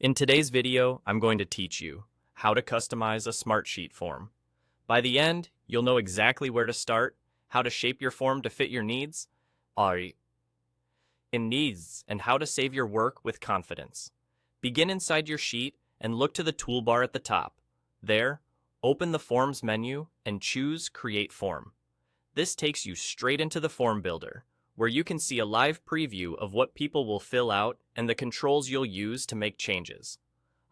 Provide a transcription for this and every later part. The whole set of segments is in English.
In today's video, I'm going to teach you how to customize a Smartsheet form. By the end, you'll know exactly where to start, how to shape your form to fit your needs, and how to save your work with confidence. Begin inside your sheet and look to the toolbar at the top. There, open the Forms menu and choose Create Form. This takes you straight into the form builder, where you can see a live preview of what people will fill out and the controls you'll use to make changes.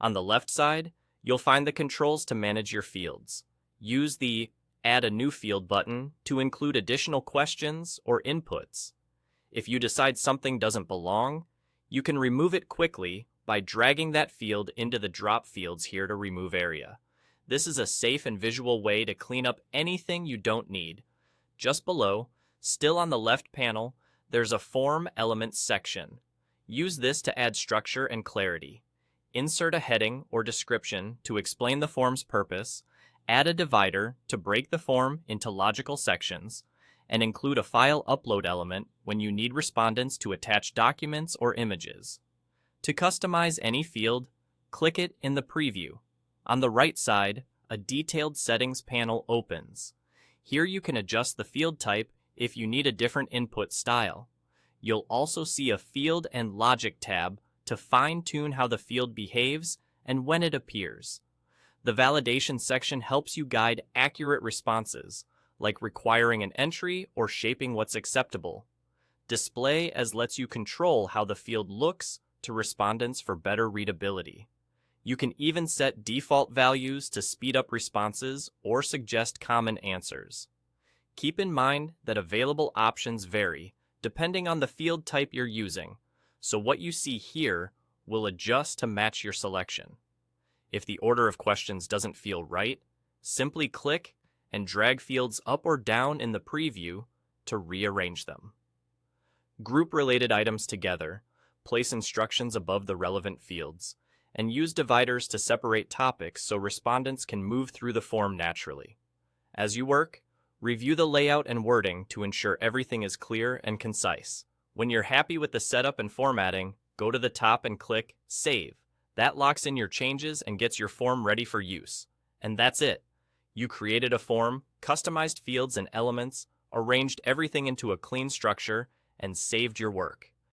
On the left side, you'll find the controls to manage your fields. Use the Add a New Field button to include additional questions or inputs. If you decide something doesn't belong, you can remove it quickly by dragging that field into the drop fields here to remove area. This is a safe and visual way to clean up anything you don't need. Just below, still on the left panel, there's a Form Elements section. Use this to add structure and clarity. Insert a heading or description to explain the form's purpose, add a divider to break the form into logical sections, and include a file upload element when you need respondents to attach documents or images. To customize any field, click it in the preview. On the right side, a detailed settings panel opens. Here you can adjust the field type if you need a different input style. You'll also see a Field and Logic tab to fine-tune how the field behaves and when it appears. The validation section helps you guide accurate responses, like requiring an entry or shaping what's acceptable. Display as lets you control how the field looks to respondents for better readability. You can even set default values to speed up responses or suggest common answers. Keep in mind that available options vary depending on the field type you're using, so what you see here will adjust to match your selection. If the order of questions doesn't feel right, simply click and drag fields up or down in the preview to rearrange them. Group related items together, place instructions above the relevant fields, and use dividers to separate topics so respondents can move through the form naturally. As you work, review the layout and wording to ensure everything is clear and concise. When you're happy with the setup and formatting, go to the top and click Save. That locks in your changes and gets your form ready for use. And that's it. You created a form, customized fields and elements, arranged everything into a clean structure, and saved your work.